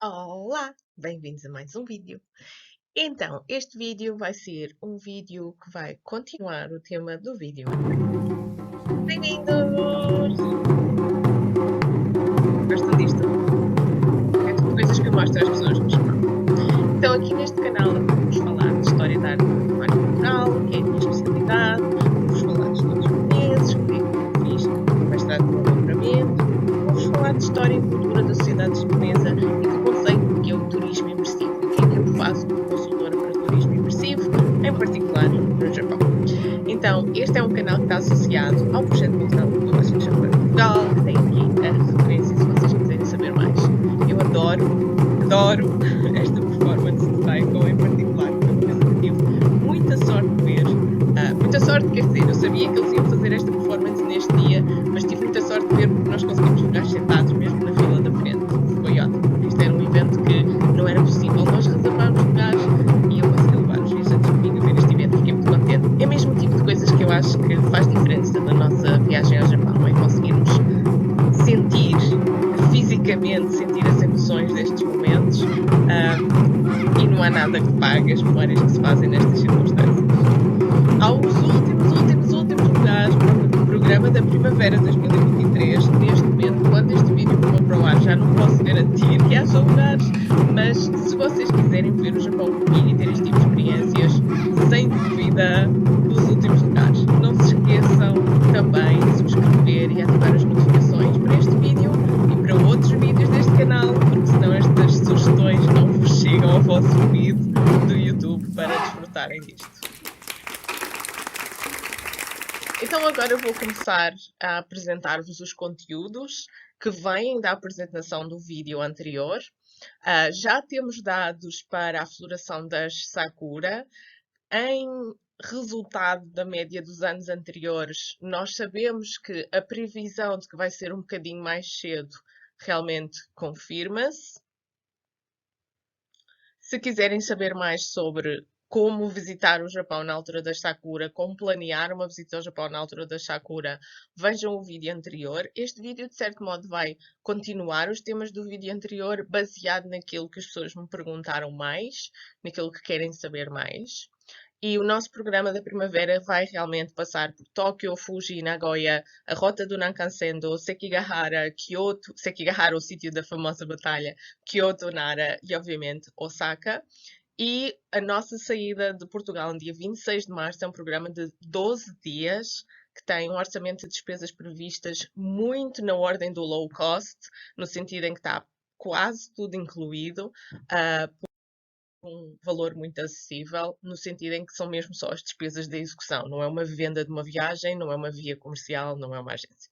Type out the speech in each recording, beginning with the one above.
Olá, bem-vindos a mais um vídeo. Então, este vídeo vai ser um vídeo que vai continuar o tema do vídeo. Bem-vindos! Gostam disto? É tudo coisas que eu mostro às pessoas no Japão. Então, aqui neste canal vamos falar de história da arte contemporânea em Portugal, que é a minha especialidade. Vamos falar de estudos japoneses, que é como eu fiz o mestrado de doutoramento. Vamos falar de história e cultura da sociedade japonesa e do conceito que é o turismo imersivo. O que é que eu faço como consultora para turismo imersivo, em particular no Japão. Então, este é um canal que está associado ao projeto cultural do Negócio de Japão em Portugal, que tem aqui a referência se vocês quiserem saber mais. Eu adoro esta performance de Taiko em particular, foi uma coisa que eu tive muita sorte de ver. Muita sorte, quer dizer, eu sabia que eles iam fazer esta performance neste dia, mas tive muita sorte de ver porque nós conseguimos ficar sentados mesmo na fila da frente. Foi ótimo. Este era um evento que não era possível nós reservarmos lugares e eu consegui levar os viajantes comigo a ver este evento. Fiquei muito contente. É o mesmo tipo de coisas que eu acho que faz diferença na nossa viagem ao Japão, é conseguirmos sentir fisicamente, sentir as emoções destes momentos, e não há nada que pague as memórias que se fazem nestas circunstâncias. Aos últimos lugares para o programa da Primavera 2023, neste momento, quando este vídeo for para o ar, já não posso garantir que haja lugares, mas se vocês quiserem ver o Japão comigo e ter este tipo de experiências, sem dúvida, os últimos lugares. Não se esqueçam também de subscrever e ativar as notificações para este vídeo e para outros vídeos deste canal, porque senão estas sugestões não vos chegam ao vosso feed do YouTube para desfrutarem disto. Então agora eu vou começar a apresentar-vos os conteúdos que vêm da apresentação do vídeo anterior. Já temos dados para a floração das Sakura. Em resultado da média dos anos anteriores, nós sabemos que a previsão de que vai ser um bocadinho mais cedo realmente confirma-se. Se quiserem saber mais sobre como visitar o Japão na altura da Sakura, como planear uma visita ao Japão na altura da Sakura, vejam o vídeo anterior. Este vídeo, de certo modo, vai continuar os temas do vídeo anterior, baseado naquilo que as pessoas me perguntaram mais, naquilo que querem saber mais. E o nosso programa da primavera vai realmente passar por Tóquio, Fuji, Nagoya, a rota do Nankansen-do, Sekigahara, Kyoto, Sekigahara, o sítio da famosa batalha, Kyoto, Nara e, obviamente, Osaka. E a nossa saída de Portugal no dia 26 de março é um programa de 12 dias que tem um orçamento de despesas previstas muito na ordem do low cost, no sentido em que está quase tudo incluído, um valor muito acessível, no sentido em que são mesmo só as despesas da execução. Não é uma venda de uma viagem, não é uma via comercial, não é uma agência.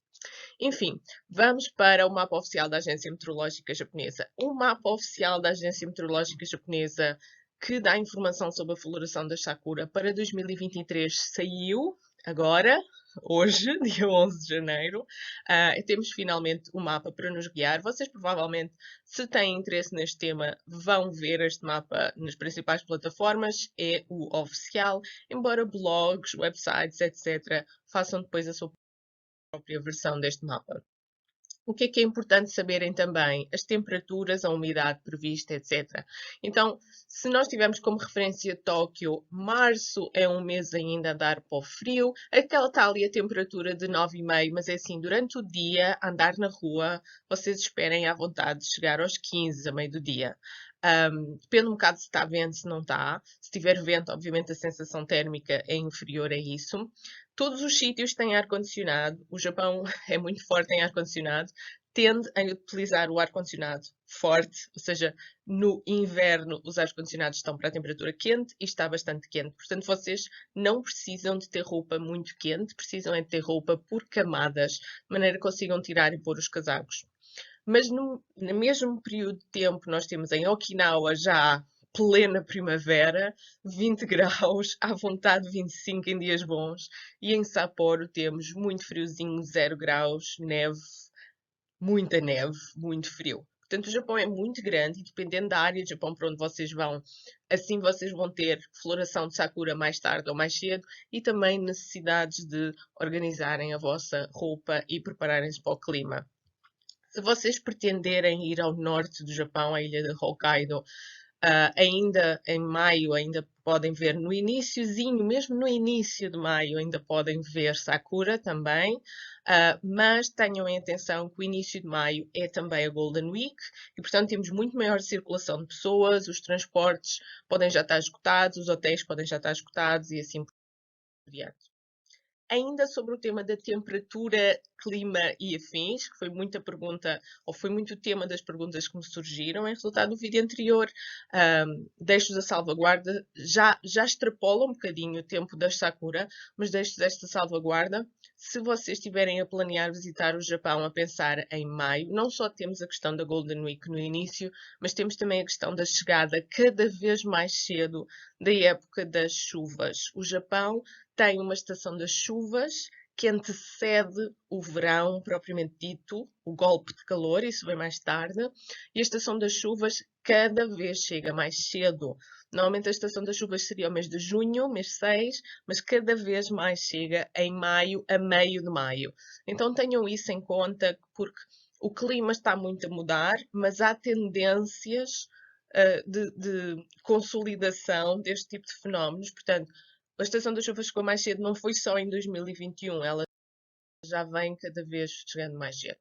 Enfim, vamos para o mapa oficial da Agência Meteorológica Japonesa. O mapa oficial da Agência Meteorológica Japonesa que dá informação sobre a floração da Sakura para 2023 saiu agora, hoje, dia 11 de janeiro. Temos finalmente o mapa para nos guiar. Vocês provavelmente, se têm interesse neste tema, vão ver este mapa nas principais plataformas. É o oficial, embora blogs, websites, etc., façam depois a sua própria versão deste mapa. O que é importante saberem também? As temperaturas, a umidade prevista, etc. Então, se nós tivermos como referência Tóquio, março é um mês ainda a dar para o frio. Aquela está ali a temperatura de 9,5, mas é assim, durante o dia, andar na rua, vocês esperem à vontade de chegar aos 15, a meio do dia. Depende um bocado se está vento, se não está. Se tiver vento, obviamente a sensação térmica é inferior a isso. Todos os sítios têm ar-condicionado. O Japão é muito forte em ar-condicionado. Tende a utilizar o ar-condicionado forte, ou seja, no inverno os ar-condicionados estão para a temperatura quente e está bastante quente. Portanto, vocês não precisam de ter roupa muito quente, precisam é de ter roupa por camadas, de maneira que consigam tirar e pôr os casacos. Mas no mesmo período de tempo nós temos em Okinawa já plena primavera, 20 graus, à vontade 25 em dias bons, e em Sapporo temos muito friozinho, 0 graus, neve, muita neve, muito frio. Portanto, o Japão é muito grande e dependendo da área do Japão para onde vocês vão, assim vocês vão ter floração de Sakura mais tarde ou mais cedo e também necessidades de organizarem a vossa roupa e prepararem-se para o clima. Se vocês pretenderem ir ao norte do Japão, à ilha de Hokkaido, ainda em maio, ainda podem ver no iniciozinho, mesmo no início de maio, ainda podem ver Sakura também, mas tenham em atenção que o início de maio é também a Golden Week e, portanto, temos muito maior circulação de pessoas, os transportes podem já estar esgotados, os hotéis podem já estar esgotados e assim por diante. Ainda sobre o tema da temperatura, clima e afins, que foi muita pergunta, ou foi muito o tema das perguntas que me surgiram em resultado do vídeo anterior, deixo-vos a salvaguarda, já extrapola um bocadinho o tempo da Sakura, mas deixo-vos esta salvaguarda. Se vocês estiverem a planear visitar o Japão a pensar em maio, não só temos a questão da Golden Week no início, mas temos também a questão da chegada cada vez mais cedo da época das chuvas. O Japão tem uma estação das chuvas que antecede o verão propriamente dito, o golpe de calor, isso vem mais tarde, e a estação das chuvas cada vez chega mais cedo. Normalmente a estação das chuvas seria o mês de junho, mês 6, mas cada vez mais chega em maio, a meio de maio. Então tenham isso em conta, porque o clima está muito a mudar, mas há tendências de consolidação deste tipo de fenómenos. Portanto, a estação das chuvas chegou mais cedo, não foi só em 2021, ela já vem cada vez chegando mais cedo.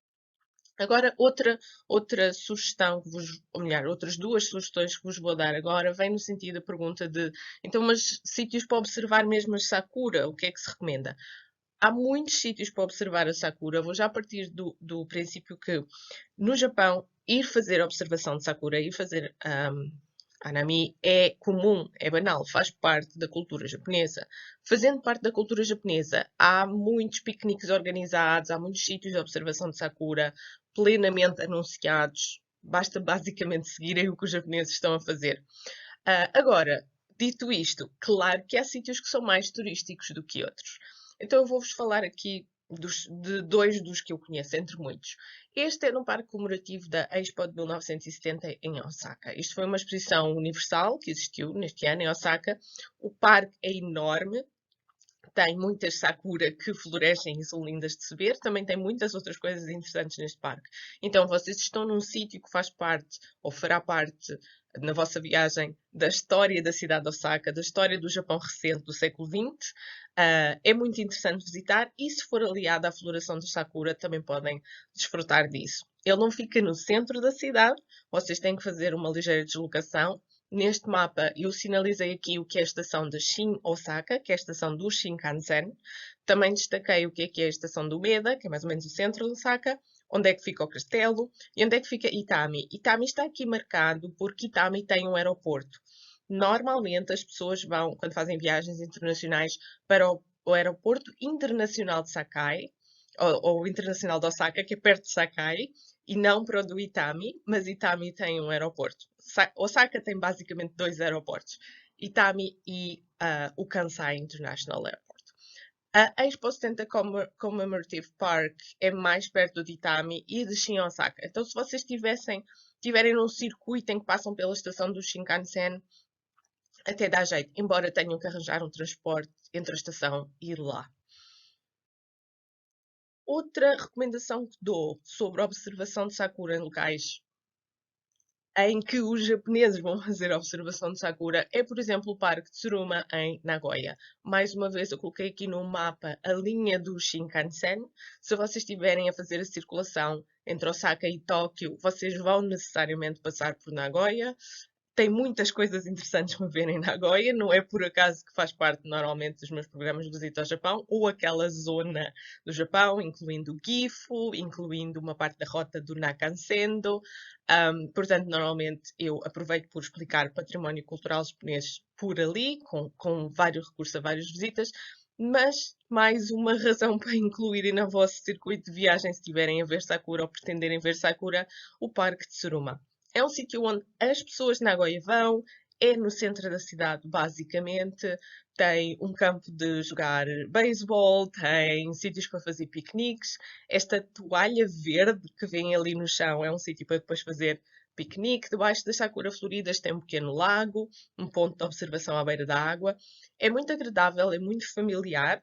Agora, outra sugestão, ou melhor, outras duas sugestões que vos vou dar agora, vem no sentido da pergunta de, então, mas sítios para observar mesmo a Sakura, o que é que se recomenda? Há muitos sítios para observar a Sakura. Vou já partir do princípio que, no Japão, ir fazer observação de Sakura, ir fazer Hanami é comum, é banal, faz parte da cultura japonesa. Fazendo parte da cultura japonesa, há muitos piqueniques organizados, há muitos sítios de observação de Sakura plenamente anunciados. Basta basicamente seguirem o que os japoneses estão a fazer. Agora, dito isto, claro que há sítios que são mais turísticos do que outros. Então eu vou-vos falar aqui de dois dos que eu conheço, entre muitos. Este é no Parque Comemorativo da Expo de 1970 em Osaka. Isto foi uma exposição universal que existiu neste ano em Osaka. O parque é enorme, tem muitas sakura que florescem e são lindas de se ver. Também tem muitas outras coisas interessantes neste parque. Então, vocês estão num sítio que faz parte, ou fará parte, na vossa viagem, da história da cidade de Osaka, da história do Japão recente do século XX. É muito interessante visitar e, se for aliado à floração do sakura, também podem desfrutar disso. Ele não fica no centro da cidade, vocês têm que fazer uma ligeira deslocação. Neste mapa eu sinalizei aqui o que é a estação de Shin Osaka, que é a estação do Shinkansen. Também destaquei o que é a estação do Umeda, que é mais ou menos o centro de Osaka, onde é que fica o castelo e onde é que fica Itami. Itami está aqui marcado porque Itami tem um aeroporto. Normalmente as pessoas vão, quando fazem viagens internacionais, para o aeroporto internacional de Sakai, ou internacional de Osaka, que é perto de Sakai, e não para o do Itami, mas Itami tem um aeroporto. Osaka tem basicamente dois aeroportos, Itami e o Kansai International Airport. A Expo 70 Commemorative Park é mais perto de Itami e de Shin Osaka. Então, se vocês tiverem num circuito em que passam pela estação do Shinkansen, até dá jeito, embora tenham que arranjar um transporte entre a estação e lá. Outra recomendação que dou sobre a observação de Sakura em locais em que os japoneses vão fazer a observação de Sakura é, por exemplo, o Parque de Tsuruma em Nagoya. Mais uma vez, eu coloquei aqui no mapa a linha do Shinkansen. Se vocês estiverem a fazer a circulação entre Osaka e Tóquio, vocês vão necessariamente passar por Nagoya. Tem muitas coisas interessantes para ver em Nagoya, não é por acaso que faz parte normalmente dos meus programas de visita ao Japão, ou aquela zona do Japão, incluindo o Gifu, incluindo uma parte da rota do Nakansendo. Portanto, normalmente eu aproveito por explicar património cultural japonês por ali, com vários recursos a várias visitas, mas mais uma razão para incluírem no vosso circuito de viagem, se estiverem a ver Sakura ou pretenderem ver Sakura, o Parque de Tsuruma. É um sítio onde as pessoas de Nagoya vão, é no centro da cidade, basicamente. Tem um campo de jogar beisebol, tem sítios para fazer piqueniques. Esta toalha verde que vem ali no chão é um sítio para depois fazer piquenique. Debaixo das Sakura floridas tem um pequeno lago, um ponto de observação à beira da água. É muito agradável, é muito familiar.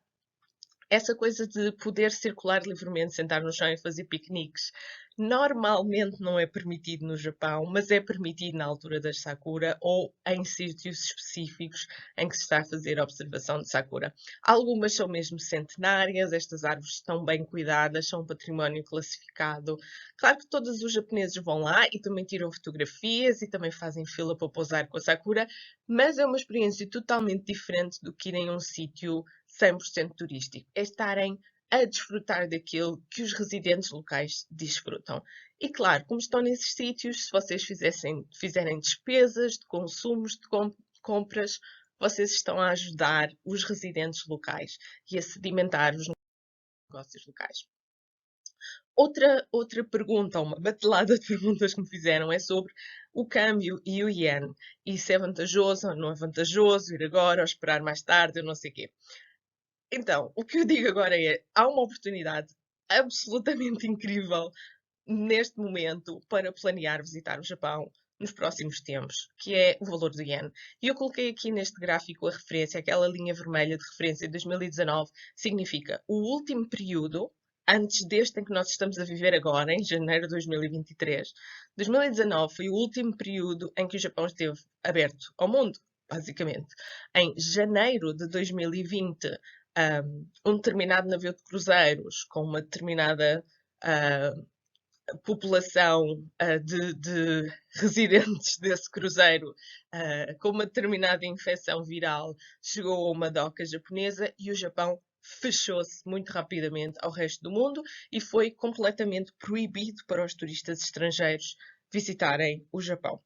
Essa coisa de poder circular livremente, sentar no chão e fazer piqueniques, Normalmente não é permitido no Japão, mas é permitido na altura das sakura ou em sítios específicos em que se está a fazer a observação de sakura. Algumas são mesmo centenárias, estas árvores estão bem cuidadas, são um património classificado. Claro que todos os japoneses vão lá e também tiram fotografias e também fazem fila para pousar com a sakura, mas é uma experiência totalmente diferente do que irem a um sítio 100% turístico. É estarem a desfrutar daquilo que os residentes locais desfrutam. E claro, como estão nesses sítios, se vocês fizerem despesas de consumos, de compras, vocês estão a ajudar os residentes locais e a sedimentar os negócios locais. Outra pergunta, uma batelada de perguntas que me fizeram é sobre o câmbio e o iene. E se é vantajoso ou não é vantajoso ir agora ou esperar mais tarde, eu não sei o quê. Então, o que eu digo agora é, há uma oportunidade absolutamente incrível neste momento para planear visitar o Japão nos próximos tempos, que é o valor do iene. E eu coloquei aqui neste gráfico a referência, aquela linha vermelha de referência de 2019, significa o último período, antes deste em que nós estamos a viver agora, em janeiro de 2023. 2019 foi o último período em que o Japão esteve aberto ao mundo, basicamente. Em janeiro de 2020, um determinado navio de cruzeiros com uma determinada população de residentes desse cruzeiro com uma determinada infecção viral chegou a uma doca japonesa e o Japão fechou-se muito rapidamente ao resto do mundo e foi completamente proibido para os turistas estrangeiros visitarem o Japão.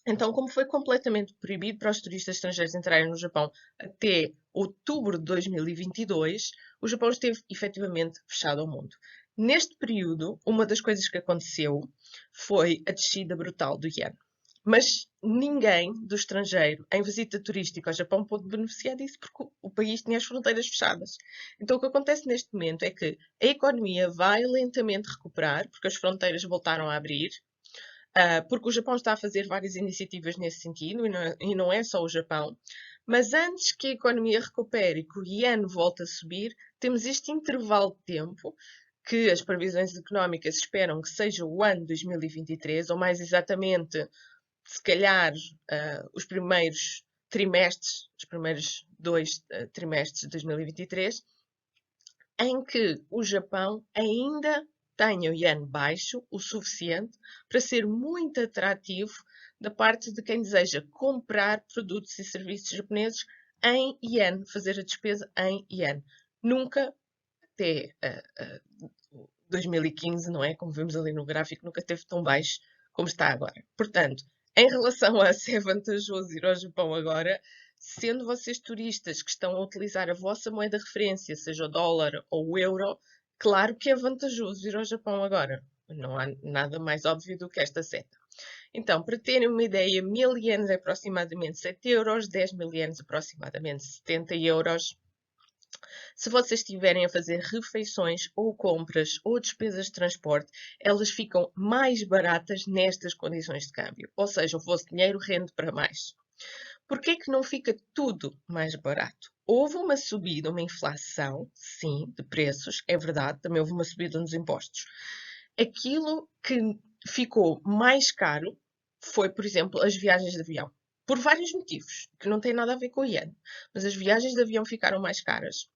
Então, como foi completamente proibido para os turistas estrangeiros entrarem no Japão até outubro de 2022, o Japão esteve efetivamente fechado ao mundo. Neste período, uma das coisas que aconteceu foi a descida brutal do iene. Mas ninguém do estrangeiro em visita turística ao Japão pôde beneficiar disso porque o país tinha as fronteiras fechadas. Então, o que acontece neste momento é que a economia vai lentamente recuperar, porque as fronteiras voltaram a abrir, porque o Japão está a fazer várias iniciativas nesse sentido, e não é só o Japão. Mas antes que a economia recupere e que o iene volte a subir, temos este intervalo de tempo que as previsões económicas esperam que seja o ano 2023, ou mais exatamente, se calhar, os primeiros trimestres, os primeiros 2 trimestres de 2023, em que o Japão ainda tenha o iene baixo o suficiente para ser muito atrativo da parte de quem deseja comprar produtos e serviços japoneses em iene, fazer a despesa em iene. Nunca, até 2015, não é? Como vemos ali no gráfico, nunca esteve tão baixo como está agora. Portanto, em relação a se é vantajoso ir ao Japão agora, sendo vocês turistas que estão a utilizar a vossa moeda de referência, seja o dólar ou o euro, claro que é vantajoso ir ao Japão agora. Não há nada mais óbvio do que esta seta. Então, para terem uma ideia, 1000 ienes é aproximadamente 7 euros, 10 mil ienes aproximadamente 70 euros. Se vocês estiverem a fazer refeições ou compras ou despesas de transporte, elas ficam mais baratas nestas condições de câmbio. Ou seja, o vosso dinheiro rende para mais. Porquê que não fica tudo mais barato? Houve uma subida, uma inflação, sim, de preços, é verdade, também houve uma subida nos impostos. Aquilo que ficou mais caro foi, por exemplo, as viagens de avião. Por vários motivos, que não têm nada a ver com o iene. Mas as viagens de avião ficaram mais caras.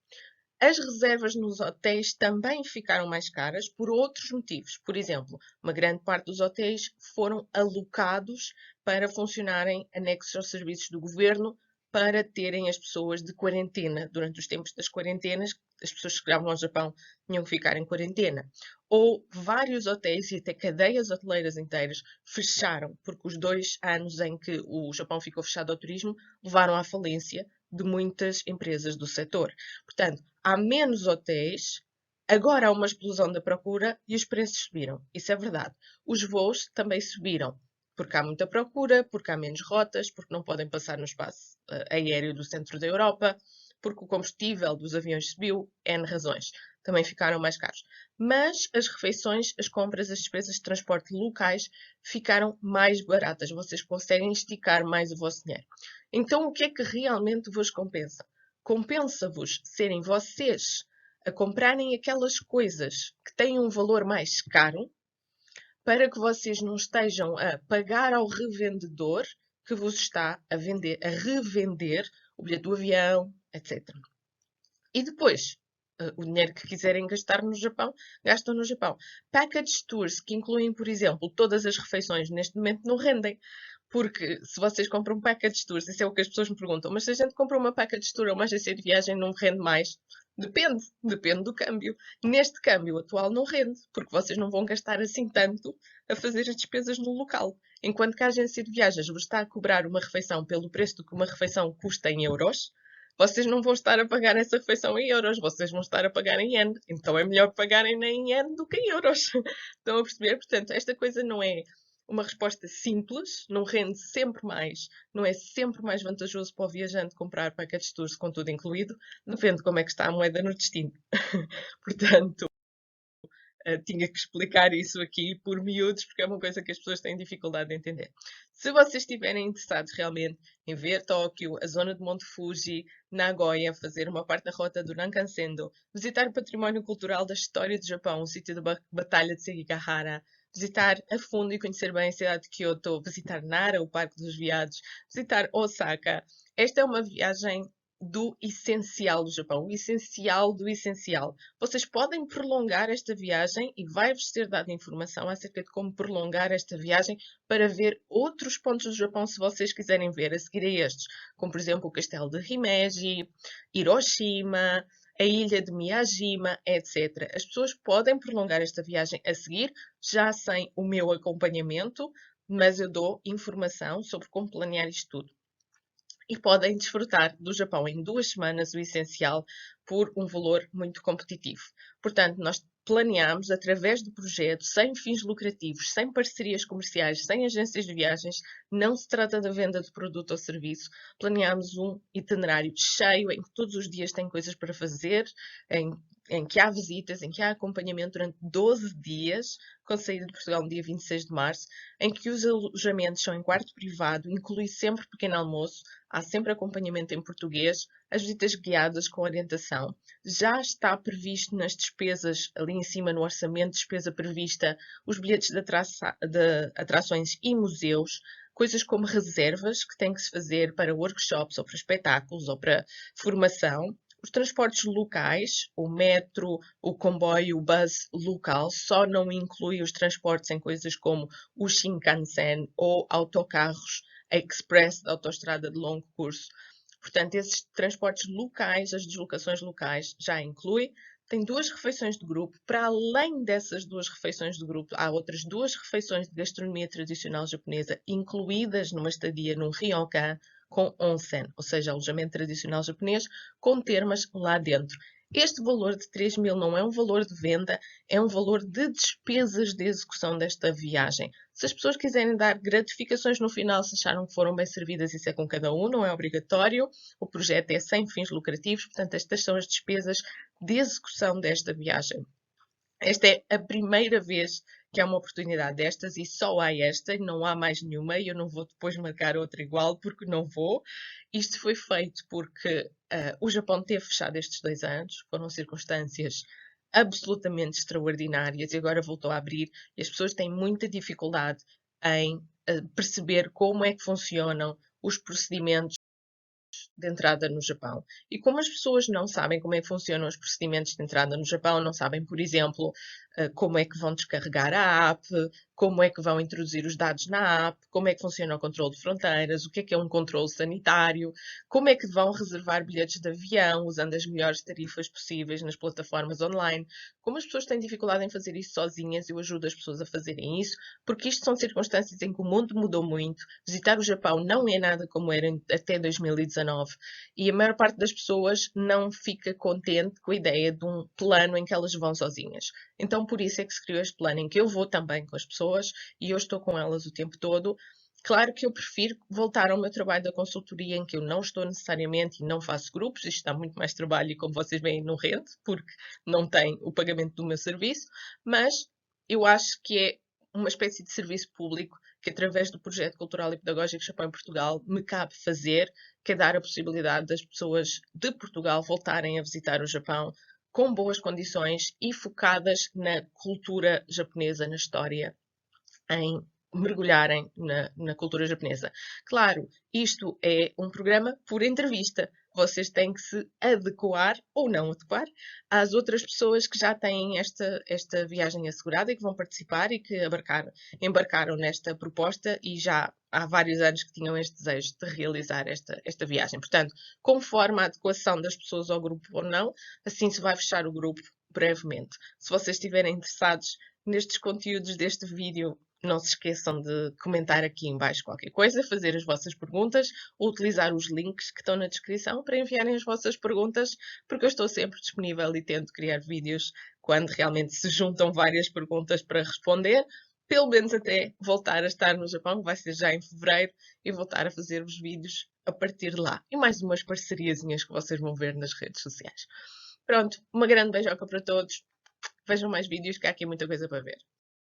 As reservas nos hotéis também ficaram mais caras por outros motivos. Por exemplo, uma grande parte dos hotéis foram alocados para funcionarem anexos aos serviços do governo para terem as pessoas de quarentena. Durante os tempos das quarentenas, as pessoas que chegavam ao Japão tinham que ficar em quarentena. Ou vários hotéis e até cadeias hoteleiras inteiras fecharam, porque os 2 anos em que o Japão ficou fechado ao turismo levaram à falência de muitas empresas do setor. Portanto, há menos hotéis, agora há uma explosão da procura e os preços subiram. Isso é verdade. Os voos também subiram, porque há muita procura, porque há menos rotas, porque não podem passar no espaço aéreo do centro da Europa, porque o combustível dos aviões subiu, N razões. Também ficaram mais caros. Mas as refeições, as compras, as despesas de transporte locais ficaram mais baratas. Vocês conseguem esticar mais o vosso dinheiro. Então, o que é que realmente vos compensa? Compensa-vos serem vocês a comprarem aquelas coisas que têm um valor mais caro para que vocês não estejam a pagar ao revendedor que vos está a revender o bilhete do avião, etc. E depois, o dinheiro que quiserem gastar no Japão, gastam no Japão. Package tours, que incluem, por exemplo, todas as refeições, neste momento não rendem. Porque se vocês compram package tours, isso é o que as pessoas me perguntam, mas se a gente compra uma package tour ou uma agência de viagem, não rende mais? Depende do câmbio. Neste câmbio atual não rende, porque vocês não vão gastar assim tanto a fazer as despesas no local. Enquanto que a agência de viagens vos está a cobrar uma refeição pelo preço do que uma refeição custa em euros, vocês não vão estar a pagar essa refeição em euros, vocês vão estar a pagar em yen. Então é melhor pagarem em yen do que em euros. Estão a perceber? Portanto, esta coisa não é uma resposta simples, não rende sempre mais, não é sempre mais vantajoso para o viajante comprar pacotes de tours com tudo incluído, depende de como é que está a moeda no destino. Portanto, tinha que explicar isso aqui por miúdos, porque é uma coisa que as pessoas têm dificuldade de entender. Se vocês estiverem interessados realmente em ver Tóquio, a zona de Monte Fuji, Nagoya, fazer uma parte da rota do Nankansendo, visitar o património cultural da história do Japão, o sítio da Batalha de Sekigahara, visitar a fundo e conhecer bem a cidade de Kyoto, visitar Nara, o Parque dos Veados, visitar Osaka. Esta é uma viagem do essencial do Japão, o essencial do essencial. Vocês podem prolongar esta viagem e vai-vos ser dada informação acerca de como prolongar esta viagem para ver outros pontos do Japão se vocês quiserem ver a seguir a estes, como por exemplo o castelo de Himeji, Hiroshima, a ilha de Miyajima, etc. As pessoas podem prolongar esta viagem a seguir, já sem o meu acompanhamento, mas eu dou informação sobre como planear isto tudo. E podem desfrutar do Japão em 2 semanas, o essencial, por um valor muito competitivo. Portanto, nós planeamos, através do projeto, sem fins lucrativos, sem parcerias comerciais, sem agências de viagens, não se trata da venda de produto ou serviço. Planeamos um itinerário cheio, em que todos os dias tem coisas para fazer, em que há visitas, em que há acompanhamento durante 12 dias, com saída de Portugal no dia 26 de março, em que os alojamentos são em quarto privado, inclui sempre pequeno almoço, há sempre acompanhamento em português, as visitas guiadas com orientação. Já está previsto nas despesas, ali em cima no orçamento, despesa prevista, os bilhetes de atrações e museus, coisas como reservas que têm que se fazer para workshops ou para espetáculos ou para formação. Os transportes locais, o metro, o comboio, o bus local, só não inclui os transportes em coisas como o Shinkansen ou autocarros express da autoestrada de longo curso. Portanto, esses transportes locais, as deslocações locais, já inclui. Tem 2 refeições de grupo. Para além dessas 2 refeições de grupo, há outras 2 refeições de gastronomia tradicional japonesa incluídas numa estadia num ryokan com onsen, ou seja, alojamento tradicional japonês, com termas lá dentro. Este valor de 3.000 não é um valor de venda, é um valor de despesas de execução desta viagem. Se as pessoas quiserem dar gratificações no final, se acharam que foram bem servidas, isso é com cada um, não é obrigatório. O projeto é sem fins lucrativos, portanto, estas são as despesas de execução desta viagem. Esta é a primeira vez que há uma oportunidade destas e só há esta e não há mais nenhuma e eu não vou depois marcar outra igual porque não vou. Isto foi feito porque o Japão teve fechado estes 2 anos, foram circunstâncias absolutamente extraordinárias e agora voltou a abrir e as pessoas têm muita dificuldade em perceber como é que funcionam os procedimentos de entrada no Japão. E como as pessoas não sabem como é que funcionam os procedimentos de entrada no Japão, não sabem, por exemplo, como é que vão descarregar a app, como é que vão introduzir os dados na app, como é que funciona o controle de fronteiras, o que é um controle sanitário, como é que vão reservar bilhetes de avião usando as melhores tarifas possíveis nas plataformas online. Como as pessoas têm dificuldade em fazer isso sozinhas, eu ajudo as pessoas a fazerem isso, porque isto são circunstâncias em que o mundo mudou muito. Visitar o Japão não é nada como era até 2019 e a maior parte das pessoas não fica contente com a ideia de um plano em que elas vão sozinhas. Então, por isso é que se criou este plano em que eu vou também com as pessoas e eu estou com elas o tempo todo. Claro que eu prefiro voltar ao meu trabalho da consultoria em que eu não estou necessariamente e não faço grupos, isto dá muito mais trabalho e como vocês veem não rende, porque não tem o pagamento do meu serviço, mas eu acho que é uma espécie de serviço público que através do projeto cultural e pedagógico Japão em Portugal me cabe fazer, que é dar a possibilidade das pessoas de Portugal voltarem a visitar o Japão com boas condições e focadas na cultura japonesa, na história em mergulharem na cultura japonesa. Claro, isto é um programa por entrevista. Vocês têm que se adequar ou não adequar às outras pessoas que já têm esta viagem assegurada e que vão participar e que embarcaram nesta proposta e já há vários anos que tinham este desejo de realizar esta viagem. Portanto, conforme a adequação das pessoas ao grupo ou não, assim se vai fechar o grupo brevemente. Se vocês estiverem interessados nestes conteúdos deste vídeo, não se esqueçam de comentar aqui em baixo qualquer coisa, fazer as vossas perguntas, ou utilizar os links que estão na descrição para enviarem as vossas perguntas, porque eu estou sempre disponível e tento criar vídeos quando realmente se juntam várias perguntas para responder, pelo menos até voltar a estar no Japão, que vai ser já em fevereiro, e voltar a fazer os vídeos a partir de lá. E mais umas parceriazinhas que vocês vão ver nas redes sociais. Pronto, uma grande beijoca para todos. Vejam mais vídeos que há aqui muita coisa para ver.